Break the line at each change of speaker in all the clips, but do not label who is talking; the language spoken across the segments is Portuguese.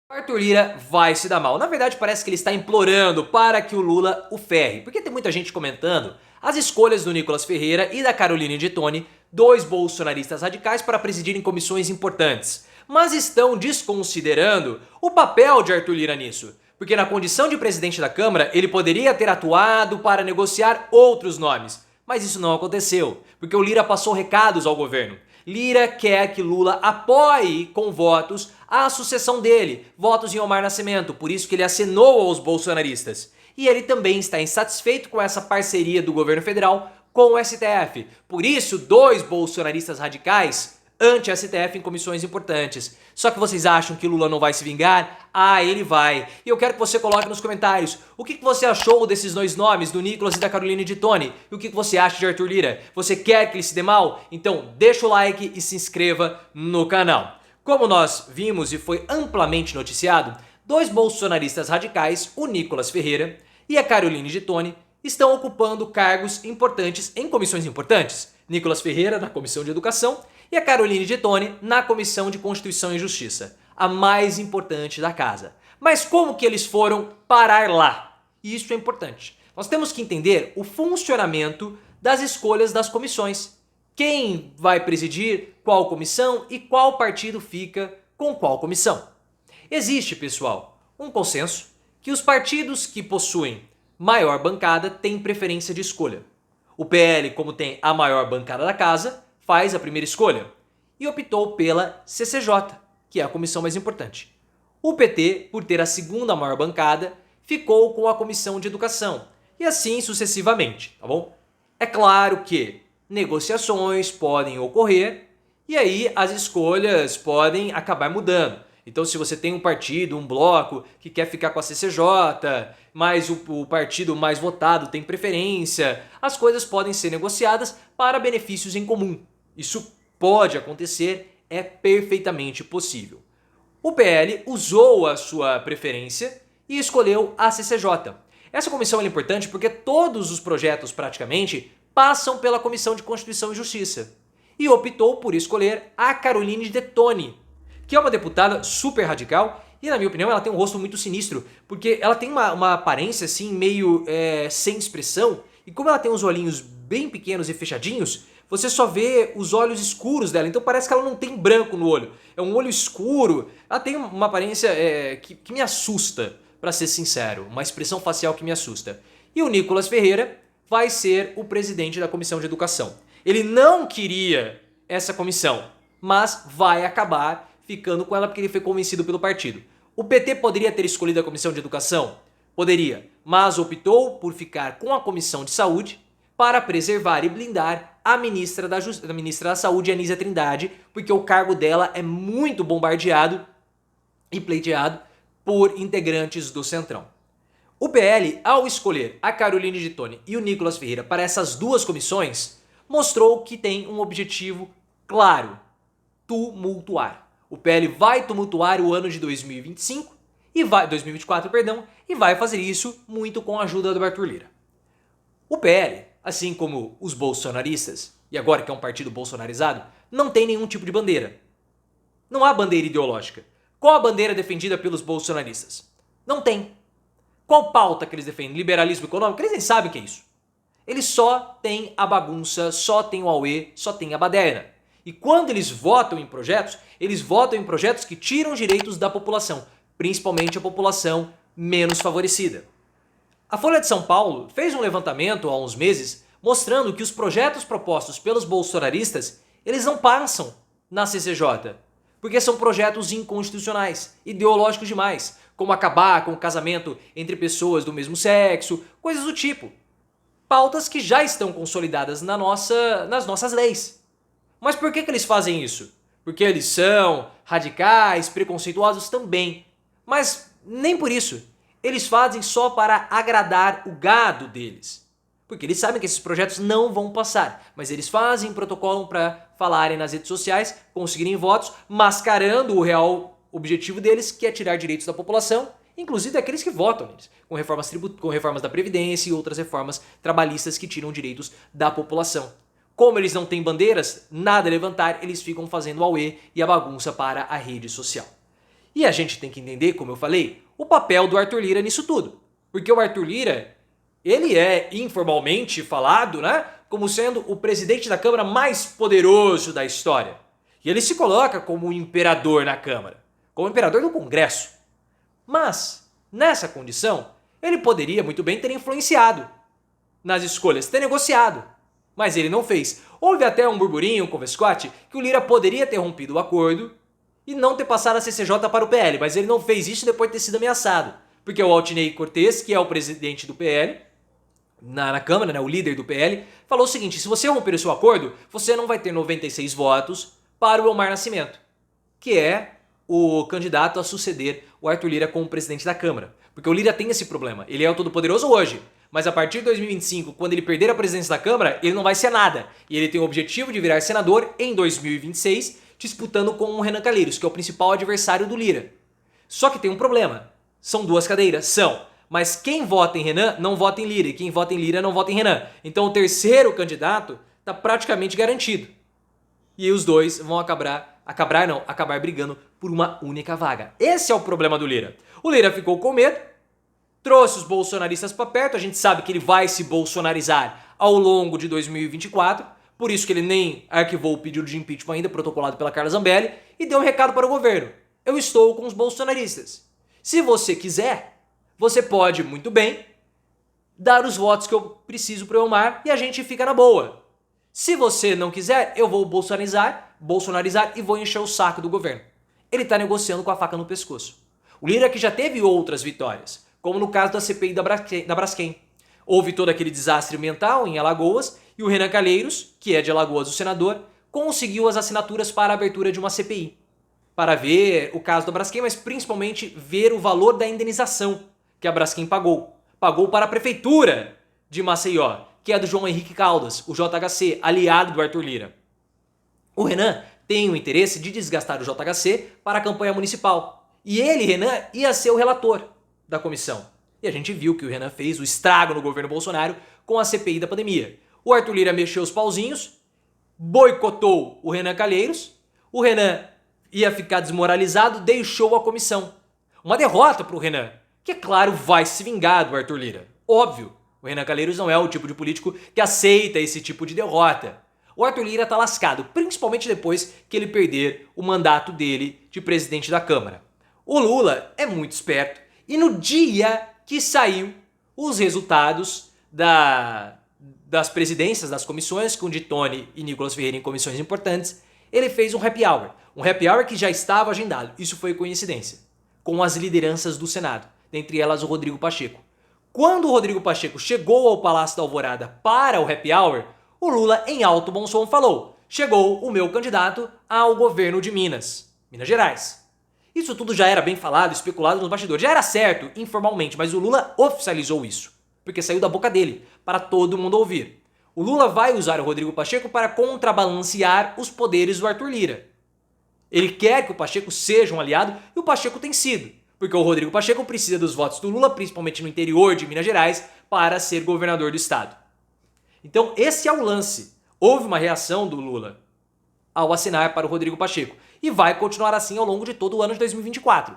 Arthur Lira vai se dar mal. Na verdade, parece que ele está implorando para que o Lula o ferre. Porque tem muita gente comentando as escolhas do Nicolas Ferreira e da Caroline de Toni, dois bolsonaristas radicais, para presidirem comissões importantes. Mas estão desconsiderando o papel de Arthur Lira nisso. Porque na condição de presidente da Câmara, ele poderia ter atuado para negociar outros nomes. Mas isso não aconteceu, porque o Lira passou recados ao governo. Lira quer que Lula apoie com votos a sucessão dele, votos em Omar Nascimento, por isso que ele acenou aos bolsonaristas. E ele também está insatisfeito com essa parceria do governo federal com o STF. Por isso, dois bolsonaristas radicais anti-STF em comissões importantes. Só que vocês acham que Lula não vai se vingar? Ah, ele vai. E eu quero que você coloque nos comentários o que você achou desses dois nomes, do Nicolas e da Caroline de Toni. E o que você acha de Arthur Lira? Você quer que ele se dê mal? Então deixa o like e se inscreva no canal. Como nós vimos e foi amplamente noticiado, dois bolsonaristas radicais, o Nicolas Ferreira e a Caroline de Toni, estão ocupando cargos importantes em comissões importantes. Nicolas Ferreira na Comissão de Educação e a Caroline de Toni na Comissão de Constituição e Justiça, a mais importante da casa. Mas como que eles foram parar lá? Isso é importante. Nós temos que entender o funcionamento das escolhas das comissões. Quem vai presidir qual comissão e qual partido fica com qual comissão. Existe, pessoal, um consenso que os partidos que possuem maior bancada têm preferência de escolha. O PL, como tem a maior bancada da casa, faz a primeira escolha e optou pela CCJ, que é a comissão mais importante. O PT, por ter a segunda maior bancada, ficou com a comissão de educação e assim sucessivamente, tá bom? É claro que negociações podem ocorrer e aí as escolhas podem acabar mudando. Então, se você tem um partido, um bloco que quer ficar com a CCJ, mas o partido mais votado tem preferência, as coisas podem ser negociadas para benefícios em comum. Isso pode acontecer, é perfeitamente possível. O PL usou a sua preferência e escolheu a CCJ. Essa comissão é importante porque todos os projetos, praticamente, passam pela Comissão de Constituição e Justiça. E optou por escolher a Caroline de Toni, que é uma deputada super radical e, na minha opinião, ela tem um rosto muito sinistro, porque ela tem uma aparência assim meio sem expressão, e como ela tem os olhinhos bem pequenos e fechadinhos, você só vê os olhos escuros dela, então parece que ela não tem branco no olho, é um olho escuro. Ela tem uma aparência que me assusta, para ser sincero, uma expressão facial que me assusta. E o Nicolas Ferreira vai ser o presidente da Comissão de Educação. Ele não queria essa comissão, mas vai acabar ficando com ela porque ele foi convencido pelo partido. O PT poderia ter escolhido a Comissão de Educação? Poderia, mas optou por ficar com a Comissão de Saúde para preservar e blindar a ministra da Saúde, Anísia Trindade, porque o cargo dela é muito bombardeado e pleiteado por integrantes do Centrão. O PL, ao escolher a Caroline de Toni e o Nicolas Ferreira para essas duas comissões, mostrou que tem um objetivo claro: tumultuar. O PL vai tumultuar o ano de 2025 2024, e vai fazer isso muito com a ajuda do Arthur Lira. O PL, assim como os bolsonaristas, e agora que é um partido bolsonarizado, não tem nenhum tipo de bandeira. Não há bandeira ideológica. Qual a bandeira defendida pelos bolsonaristas? Não tem. Qual pauta que eles defendem? Liberalismo econômico? Eles nem sabem o que é isso. Eles só têm a bagunça, só têm o auê, só têm a baderna. E quando eles votam em projetos que tiram direitos da população, principalmente a população menos favorecida. A Folha de São Paulo fez um levantamento há uns meses mostrando que os projetos propostos pelos bolsonaristas, eles não passam na CCJ, porque são projetos inconstitucionais, ideológicos demais, como acabar com o casamento entre pessoas do mesmo sexo, coisas do tipo. Pautas que já estão consolidadas nas nossas leis. Mas por que eles fazem isso? Porque eles são radicais, preconceituosos também. Mas nem por isso. Eles fazem só para agradar o gado deles. Porque eles sabem que esses projetos não vão passar. Mas eles fazem protocolo para falarem nas redes sociais, conseguirem votos, mascarando o real objetivo deles, que é tirar direitos da população, inclusive daqueles que votam neles, com reformas da Previdência e outras reformas trabalhistas que tiram direitos da população. Como eles não têm bandeiras, nada a levantar, eles ficam fazendo o auê e a bagunça para a rede social. E a gente tem que entender, como eu falei, o papel do Arthur Lira nisso tudo. Porque o Arthur Lira, ele é informalmente falado, né, como sendo o presidente da Câmara mais poderoso da história. E ele se coloca como o imperador na Câmara, como o imperador do Congresso. Mas, nessa condição, ele poderia muito bem ter influenciado nas escolhas, ter negociado. Mas ele não fez. Houve até um burburinho com o Vescotti que o Lira poderia ter rompido o acordo e não ter passado a CCJ para o PL, mas ele não fez isso depois de ter sido ameaçado. Porque o Altinei Cortes, que é o presidente do PL, na Câmara, né, o líder do PL, falou o seguinte: se você romper o seu acordo, você não vai ter 96 votos para o Elmar Nascimento, que é o candidato a suceder o Arthur Lira como presidente da Câmara. Porque o Lira tem esse problema, ele é o todo-poderoso hoje, mas a partir de 2025, quando ele perder a presidência da Câmara, ele não vai ser nada. E ele tem o objetivo de virar senador em 2026, disputando com o Renan Calheiros, que é o principal adversário do Lira. Só que tem um problema, são duas cadeiras, mas quem vota em Renan não vota em Lira, e quem vota em Lira não vota em Renan. Então o terceiro candidato está praticamente garantido. E os dois vão acabar brigando por uma única vaga. Esse é o problema do Lira. O Lira ficou com medo, trouxe os bolsonaristas para perto, a gente sabe que ele vai se bolsonarizar ao longo de 2024, por isso que ele nem arquivou o pedido de impeachment ainda, protocolado pela Carla Zambelli, e deu um recado para o governo: eu estou com os bolsonaristas. Se você quiser, você pode muito bem dar os votos que eu preciso para o Elmar e a gente fica na boa. Se você não quiser, eu vou bolsonarizar e vou encher o saco do governo. Ele está negociando com a faca no pescoço. O Lira que já teve outras vitórias, como no caso da CPI da Braskem. Houve todo aquele desastre ambiental em Alagoas e o Renan Calheiros, que é de Alagoas o senador, conseguiu as assinaturas para a abertura de uma CPI. Para ver o caso da Braskem, mas principalmente ver o valor da indenização que a Braskem pagou. Pagou para a prefeitura de Maceió, que é do João Henrique Caldas, o JHC, aliado do Arthur Lira. O Renan tem o interesse de desgastar o JHC para a campanha municipal. E ele, Renan, ia ser o relator da comissão. E a gente viu que o Renan fez o estrago no governo Bolsonaro com a CPI da pandemia. O Arthur Lira mexeu os pauzinhos, boicotou o Renan Calheiros, o Renan ia ficar desmoralizado, deixou a comissão. Uma derrota para o Renan, que, é claro, vai se vingar do Arthur Lira. Óbvio, o Renan Calheiros não é o tipo de político que aceita esse tipo de derrota. O Arthur Lira tá lascado, principalmente depois que ele perder o mandato dele de presidente da Câmara. O Lula é muito esperto e no dia que saiu os resultados das presidências das comissões, com Dittoni e Nicolas Ferreira em comissões importantes, ele fez um happy hour. Um happy hour que já estava agendado, isso foi coincidência, com as lideranças do Senado, dentre elas o Rodrigo Pacheco. Quando o Rodrigo Pacheco chegou ao Palácio da Alvorada para o happy hour, o Lula, em alto bom som, falou: chegou o meu candidato ao governo de Minas Gerais. Isso tudo já era bem falado, especulado nos bastidores, já era certo informalmente, mas o Lula oficializou isso, porque saiu da boca dele, para todo mundo ouvir. O Lula vai usar o Rodrigo Pacheco para contrabalancear os poderes do Arthur Lira. Ele quer que o Pacheco seja um aliado e o Pacheco tem sido, porque o Rodrigo Pacheco precisa dos votos do Lula, principalmente no interior de Minas Gerais, para ser governador do estado. Então esse é o lance. Houve uma reação do Lula ao assinar para o Rodrigo Pacheco e vai continuar assim ao longo de todo o ano de 2024.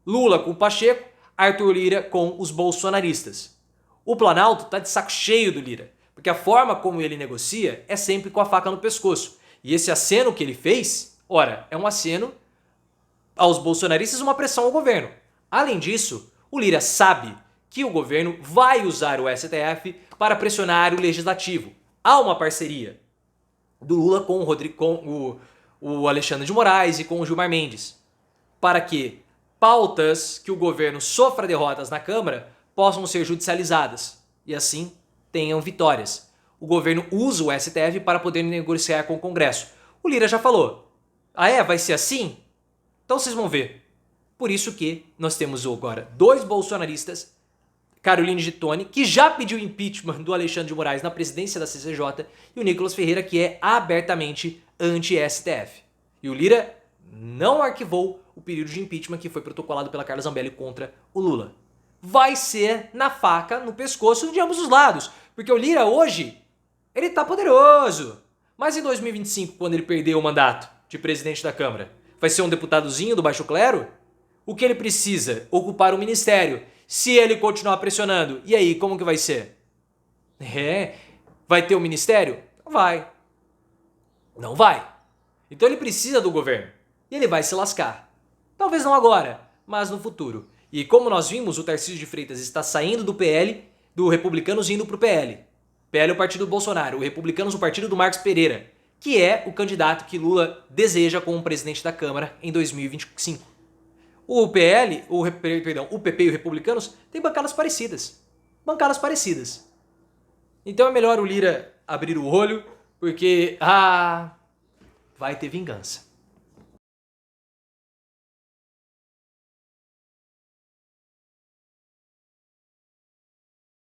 Lula com o Pacheco, Arthur Lira com os bolsonaristas. O Planalto está de saco cheio do Lira, porque a forma como ele negocia é sempre com a faca no pescoço. E esse aceno que ele fez, ora, é um aceno aos bolsonaristas, uma pressão ao governo. Além disso, o Lira sabe que o governo vai usar o STF para pressionar o legislativo. Há uma parceria do Lula com o Alexandre de Moraes e com o Gilmar Mendes, para que pautas que o governo sofra derrotas na Câmara possam ser judicializadas e assim tenham vitórias. O governo usa o STF para poder negociar com o Congresso. O Lira já falou: ah é? Vai ser assim? Então vocês vão ver. Por isso que nós temos agora dois bolsonaristas, Caroline Gittoni, que já pediu impeachment do Alexandre de Moraes na presidência da CCJ, e o Nicolas Ferreira, que é abertamente anti-STF. E o Lira não arquivou o pedido de impeachment que foi protocolado pela Carla Zambelli contra o Lula. Vai ser na faca, no pescoço de ambos os lados, porque o Lira hoje, ele tá poderoso. Mas em 2025, quando ele perder o mandato de presidente da Câmara, vai ser um deputadozinho do baixo clero? O que ele precisa? Ocupar o ministério. Se ele continuar pressionando, e aí, como que vai ser? Vai ter o ministério? Não vai. Não vai. Então ele precisa do governo. E ele vai se lascar. Talvez não agora, mas no futuro. E como nós vimos, o Tarcísio de Freitas está saindo do PL, do Republicanos indo pro PL. PL é o partido do Bolsonaro, o Republicanos o partido do Marcos Pereira, que é o candidato que Lula deseja como presidente da Câmara em 2025. O PP e o Republicanos têm bancadas parecidas. Bancadas parecidas. Então é melhor o Lira abrir o olho, porque vai ter vingança.